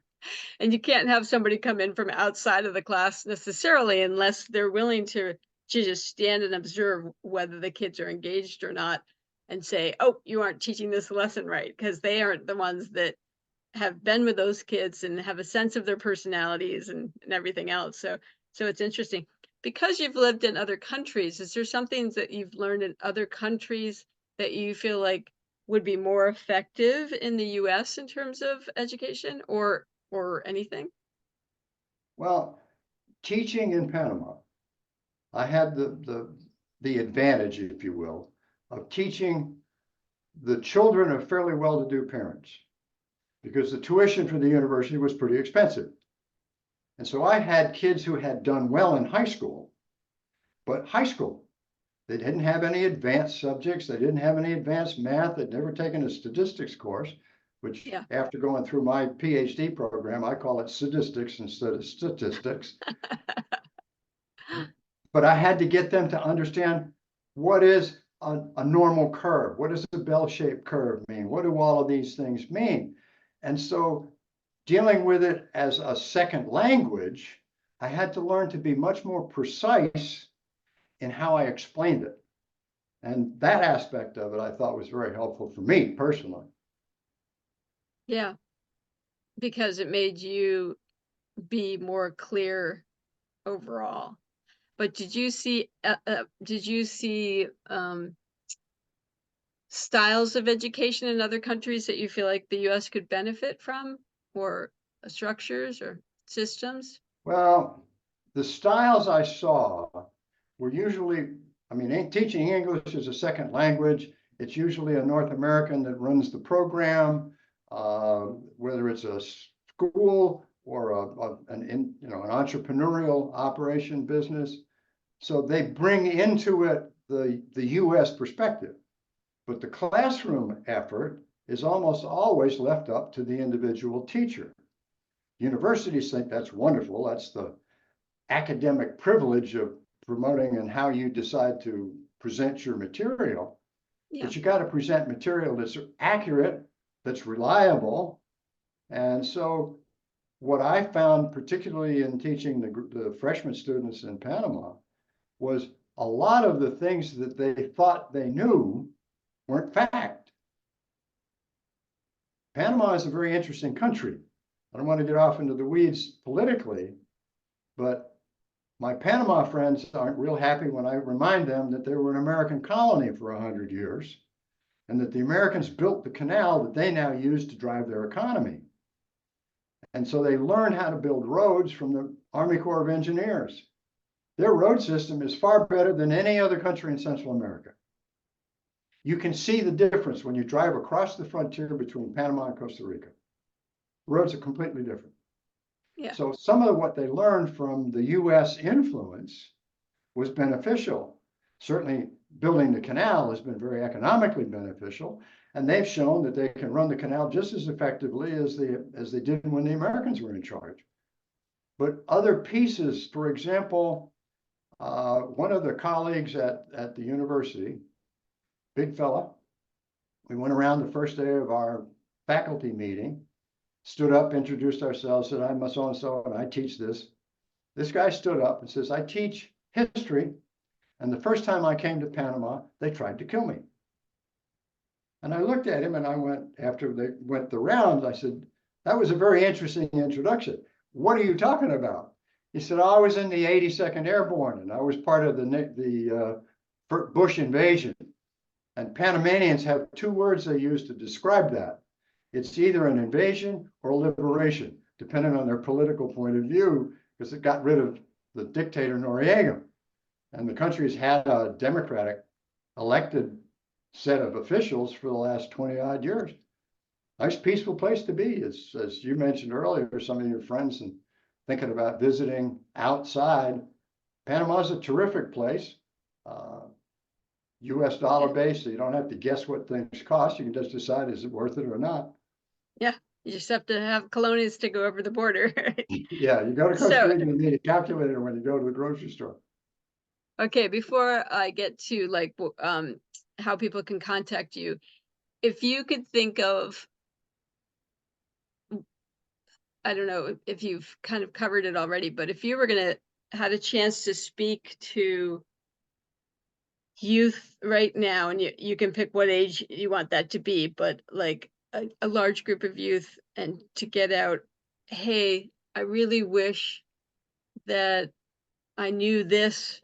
And you can't have somebody come in from outside of the class necessarily unless they're willing to just stand and observe whether the kids are engaged or not and say, "Oh, you aren't teaching this lesson right," because they aren't the ones that have been with those kids and have a sense of their personalities and everything else. So it's interesting. Because you've lived in other countries, is there some things that you've learned in other countries that you feel like would be more effective in the US in terms of education or anything? Well, teaching in Panama, I had the advantage, if you will, of teaching the children of fairly well-to-do parents, because the tuition for the university was pretty expensive. And so I had kids who had done well in high school, but high school, they didn't have any advanced subjects. They didn't have any advanced math. They'd never taken a statistics course, which Yeah. after going through my PhD program, I call it statistics instead of statistics. But I had to get them to understand what is a normal curve. What does a bell-shaped curve mean? What do all of these things mean? And so dealing with it as a second language, I had to learn to be much more precise in how I explained it. And that aspect of it I thought was very helpful for me personally. Yeah, because it made you be more clear overall. But did you see styles of education in other countries that you feel like the US could benefit from, or structures or systems? Well, the styles I saw were usually, I mean, teaching English as a second language, it's usually a North American that runs the program, whether it's a school or an entrepreneurial operation business. So they bring into it the US perspective. But the classroom effort is almost always left up to the individual teacher. Universities think that's wonderful. That's the academic privilege of promoting and how you decide to present your material. Yeah. But you got to present material that's accurate, that's reliable. And so what I found, particularly in teaching the freshman students in Panama, was a lot of the things that they thought they knew weren't fact. Panama is a very interesting country. I don't want to get off into the weeds politically, but my Panama friends aren't real happy when I remind them that they were an American colony for 100 years and that the Americans built the canal that they now use to drive their economy. And so they learned how to build roads from the Army Corps of Engineers. Their road system is far better than any other country in Central America. You can see the difference when you drive across the frontier between Panama and Costa Rica. Roads are completely different. Yeah. So some of what they learned from the US influence was beneficial. Certainly building the canal has been very economically beneficial, and they've shown that they can run the canal just as effectively as they did when the Americans were in charge. But other pieces, for example, one of the colleagues at the university, big fella, we went around the first day of our faculty meeting, stood up, introduced ourselves, said, I'm so-and-so, and I teach this. This guy stood up and says, I teach history, and the first time I came to Panama, they tried to kill me. And I looked at him and I went, after they went the rounds, I said, that was a very interesting introduction. What are you talking about? He said, I was in the 82nd Airborne, and I was part of the Bush invasion. And Panamanians have two words they use to describe that. It's either an invasion or a liberation, depending on their political point of view, because it got rid of the dictator Noriega. And the country's had a democratic elected set of officials for the last 20 odd years. Nice peaceful place to be, as you mentioned earlier, some of your friends and thinking about visiting outside. Panama's a terrific place. US dollar based, so you don't have to guess what things cost. You can just decide, is it worth it or not? Yeah. You just have to have colonies to go over the border. Yeah, you go to Costa So, Rica, you need a calculator when you go to the grocery store. okay, before I get to like how people can contact you, if you could think of, I don't know if you've kind of covered it already, but if you were gonna had a chance to speak to youth right now, and you can pick what age you want that to be, but like a large group of youth, and to get out, hey, I really wish that I knew this,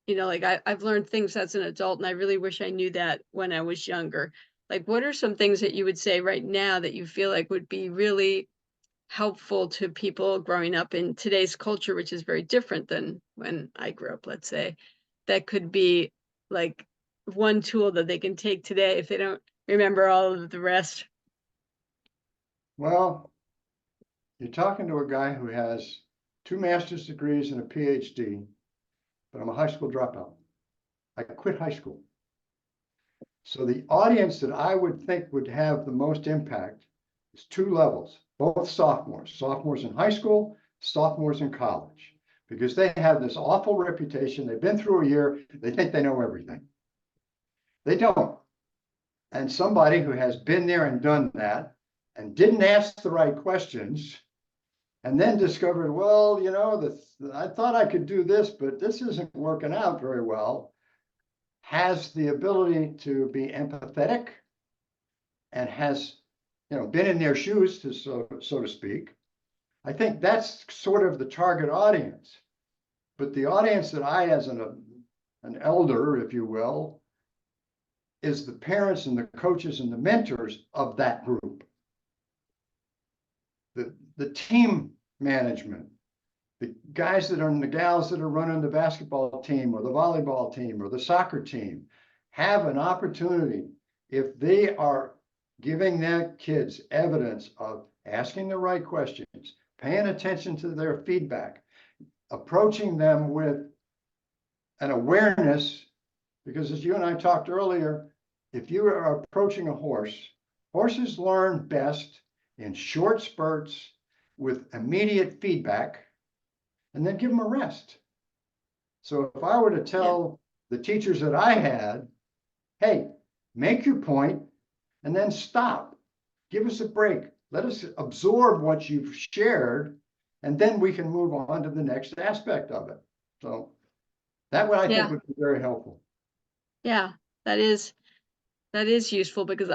like I've learned things as an adult, and I really wish I knew that when I was younger. Like, what are some things that you would say right now that you feel like would be really helpful to people growing up in today's culture, which is very different than when I grew up, let's say, that could be like one tool that they can take today if they don't remember all of the rest? Well, you're talking to a guy who has 2 master's degrees and a Ph.D., but I'm a high school dropout. I quit high school. So the audience that I would think would have the most impact is 2 levels, both sophomores in high school, sophomores in college, because they have this awful reputation. They've been through a year. They think they know everything. They don't. And somebody who has been there and done that and didn't ask the right questions and then discovered, well, you know, I thought I could do this, but this isn't working out very well, has the ability to be empathetic and has, you know, been in their shoes, so to speak. I think that's sort of the target audience. But the audience that I, as an elder, if you will, is the parents and the coaches and the mentors of that group. The team management, the guys that are, and the gals that are running the basketball team or the volleyball team or the soccer team have an opportunity, if they are giving their kids evidence of asking the right questions, paying attention to their feedback, approaching them with an awareness, because as you and I talked earlier, if you are approaching a horse, horses learn best in short spurts with immediate feedback, and then give them a rest. So if I were to tell the teachers that I had, hey, make your point and then stop, give us a break, let us absorb what you've shared, and then we can move on to the next aspect of it. So that would, I think, would be very helpful. Yeah, that is useful because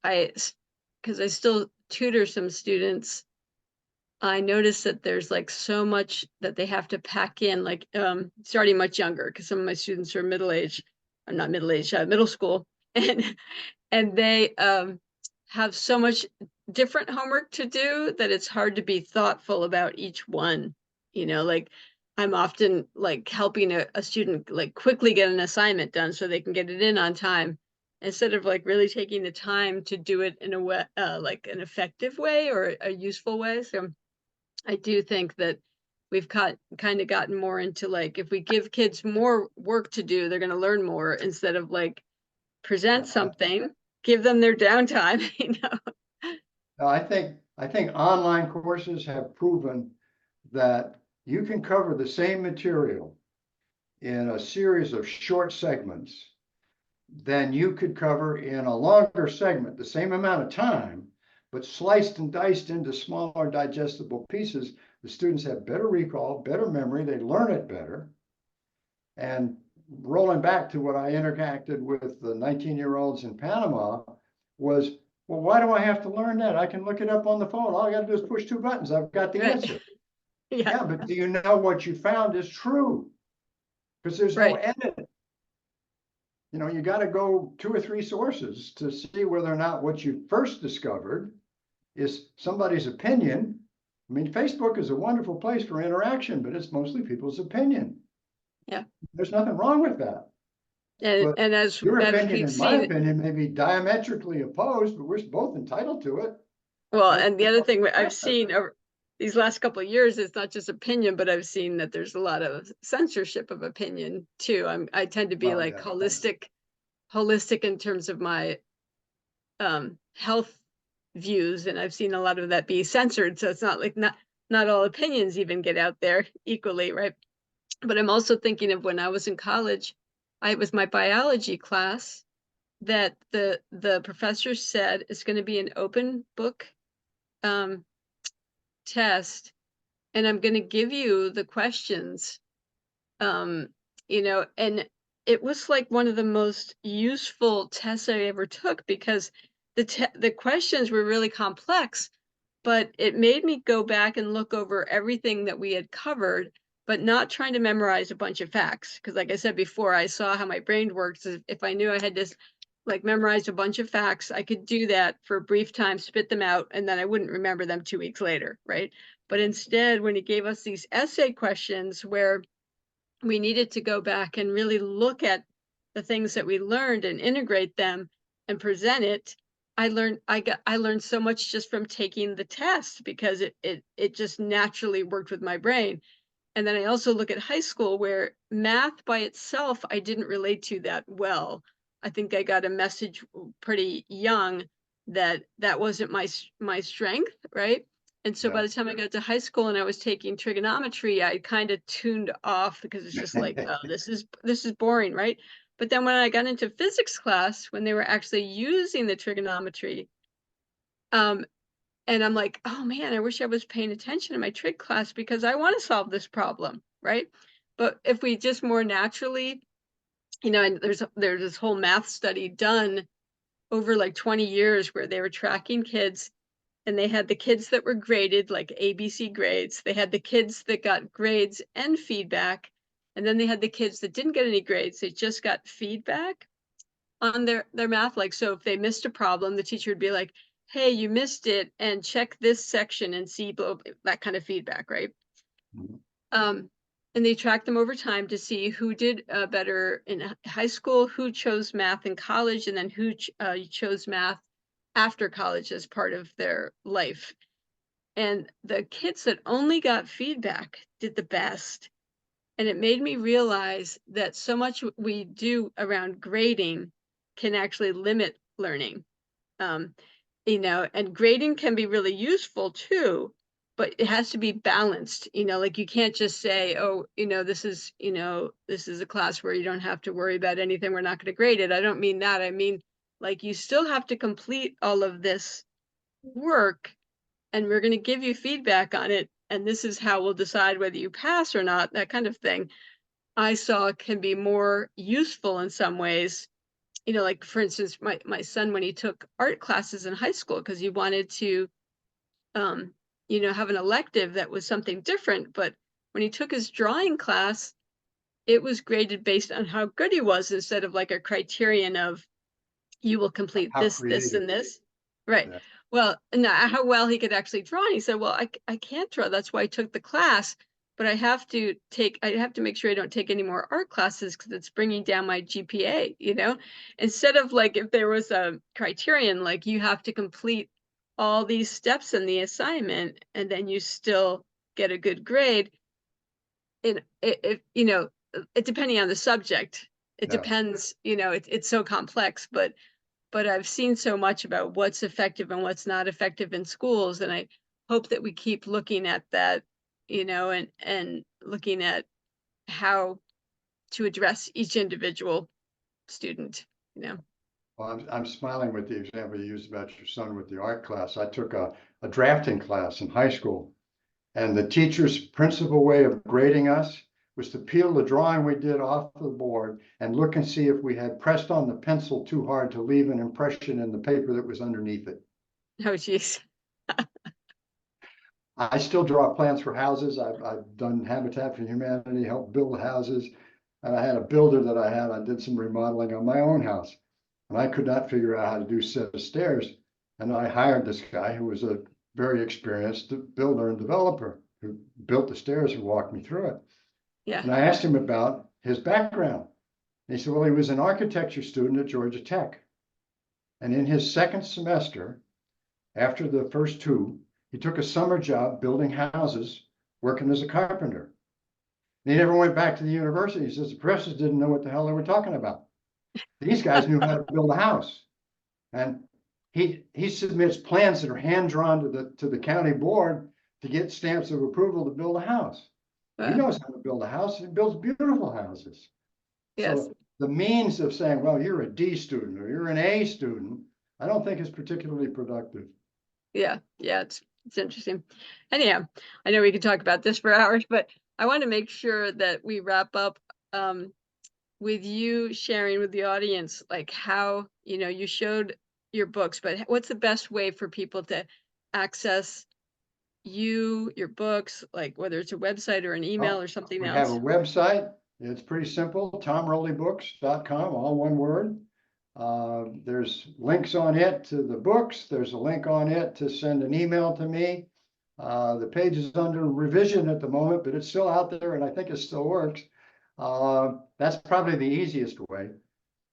because I still tutor some students. I notice that there's like so much that they have to pack in, like starting much younger, because some of my students are middle-aged. I'm not middle-aged, middle school, and they have so much different homework to do that it's hard to be thoughtful about each one. You know, like I'm often like helping a student like quickly get an assignment done so they can get it in on time, instead of like really taking the time to do it in a way, like an effective way or a useful way. So I do think that we've kind of gotten more into like, if we give kids more work to do, they're going to learn more, instead of like present something, give them their downtime, you know. I think online courses have proven that you can cover the same material in a series of short segments than you could cover in a longer segment, the same amount of time, but sliced and diced into smaller digestible pieces. The students have better recall, better memory, they learn it better. And rolling back to what I interacted with the 19-year-olds in Panama was, well, why do I have to learn that? I can look it up on the phone. All I got to do is push two buttons. I've got the Right. answer. Yeah. Yeah, but do you know what you found is true? Because there's no Right. edit. You know, you got to go 2 or 3 sources to see whether or not what you first discovered is somebody's opinion. I mean, Facebook is a wonderful place for interaction, but it's mostly people's opinion. Yeah. There's nothing wrong with that. And But as your opinion we've and my seen, opinion may be diametrically opposed, but we're both entitled to it. well, That's and the other thing I've seen over these last couple of years is not just opinion, but I've seen that there's a lot of censorship of opinion too. I tend to be well, like yeah. holistic in terms of my health views, and I've seen a lot of that be censored. So it's not like not all opinions even get out there equally, right? But I'm also thinking of when I was in college, it was my biology class that the professor said it's going to be an open book um, test, and I'm going to give you the questions, um, you know, and it was like one of the most useful tests I ever took, because the questions were really complex, but it made me go back and look over everything that we had covered, but not trying to memorize a bunch of facts. Because like I said before, I saw how my brain works. If I knew I had to like memorize a bunch of facts, I could do that for a brief time, spit them out, and then I wouldn't remember them 2 weeks later, right? But instead, when he gave us these essay questions where we needed to go back and really look at the things that we learned and integrate them and present it, I learned so much just from taking the test, because it just naturally worked with my brain. And then I also look at high school, where math by itself I didn't relate to that well. I think I got a message pretty young that that wasn't my strength, right? And so Yeah. by the time I got to high school and I was taking trigonometry, I kind of tuned off, because it's just like, oh, this is boring, right? But then when I got into physics class, when they were actually using the trigonometry, um, And I'm like, oh man, I wish I was paying attention in my trig class because I want to solve this problem, right? But if we just more naturally, and there's this whole math study done over like 20 years where they were tracking kids, and they had the kids that were graded like ABC grades. They had the kids that got grades and feedback, and then they had the kids that didn't get any grades. They just got feedback on their math. Like, so if they missed a problem, the teacher would be like, hey, you missed it, and check this section and see that kind of feedback, right? Mhm. um and they tracked them over time to see who did better in high school, who chose math in college, and then who chose math after college as part of their life. And the kids that only got feedback did the best. And it made me realize that so much we do around grading can actually limit learning. Um, and grading can be really useful too, but it has to be balanced. Like you can't just say, oh, this is a class where you don't have to worry about anything. We're not going to grade it. I don't mean that. I mean, like you still have to complete all of this work, and we're going to give you feedback on it. And this is how we'll decide whether you pass or not, that kind of thing. I saw can be more useful in some ways. Like for instance, my son, when he took art classes in high school, because he wanted to, um, have an elective that was something different. But when he took his drawing class, it was graded based on how good he was instead of like a criterion of you will complete How this, creative. and this. Right. Yeah. Well, no, how well he could actually draw. And he said, well, I can't draw. That's why I took the class. But I have to make sure I don't take any more art classes because it's bringing down my GPA. Instead of like if there was a criterion, like you have to complete all these steps in the assignment and then you still get a good grade. It depending on the subject, it Yeah. depends, it's so complex, but I've seen so much about what's effective and what's not effective in schools, and I hope that we keep looking at that, and looking at how to address each individual student, you know. Well, I'm smiling with the example you used about your son with the art class. I took a drafting class in high school, and the teacher's principal way of grading us was to peel the drawing we did off the board and look and see if we had pressed on the pencil too hard to leave an impression in the paper that was underneath it. Oh, geez. I still draw plans for houses. I've done Habitat for Humanity, helped build houses. And I had a builder that I did some remodeling on my own house. And I could not figure out how to do a set of stairs. And I hired this guy who was a very experienced builder and developer who built the stairs and walked me through it. Yeah. And I asked him about his background. And he said, well, he was an architecture student at Georgia Tech. And in his second semester, after the first two, he took a summer job building houses, working as a carpenter. And he never went back to the university. He says the professors didn't know what the hell they were talking about. These guys knew how to build a house. And he submits plans that are hand drawn to the county board to get stamps of approval to build a house. He uh, knows how to build a house. He builds beautiful houses. yes. So the means of saying, well, you're a D student or you're an A student, I don't think is particularly productive. Yeah, it's interesting. Anyhow, I know we could talk about this for hours, but I want to make sure that we wrap up um, with you sharing with the audience, like how, you showed your books, but what's the best way for people to access your books, like whether it's a website or an email Well, or something we have a else? website. It's pretty simple, tomrowleybooks.com, all one word. There's links on it to the books. There's a link on it to send an email to me. The page is under revision at the moment, but it's still out there and I think it still works. That's probably the easiest way.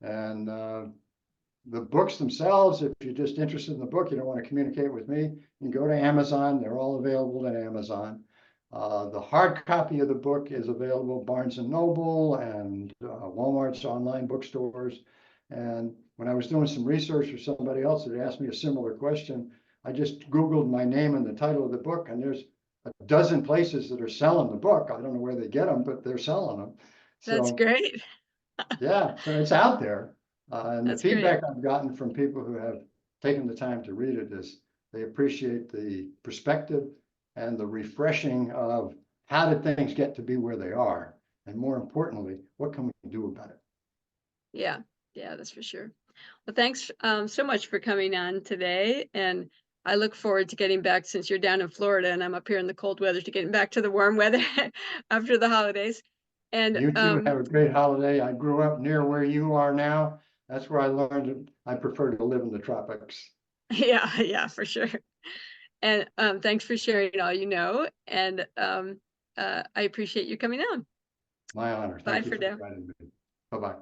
And the books themselves, if you're just interested in the book, you don't want to communicate with me, you can go to Amazon. They're all available at Amazon. The hard copy of the book is available Barnes and Noble and Walmart's online bookstores. And when I was doing some research for somebody else that asked me a similar question, I just Googled my name and the title of the book, and there's a dozen places that are selling the book. I don't know where they get them, but they're selling them. That's So great. yeah, so it's out there. And the That's great. feedback I've gotten from people who have taken the time to read it is They appreciate the perspective and the refreshing of how did things get to be where they are? And more importantly, what can we do about it? Yeah, yeah, that's for sure. Well, thanks so much for coming on today. And I look forward to getting back, since you're down in Florida and I'm up here in the cold weather, to getting back to the warm weather after the holidays. And You too have a great holiday. I grew up near where you are now. That's where I learned that I prefer to live in the tropics. yeah, yeah, for sure. And thanks for sharing all you know. And I appreciate you coming on. My honor. Bye Thank you for for now. inviting me. Bye-bye.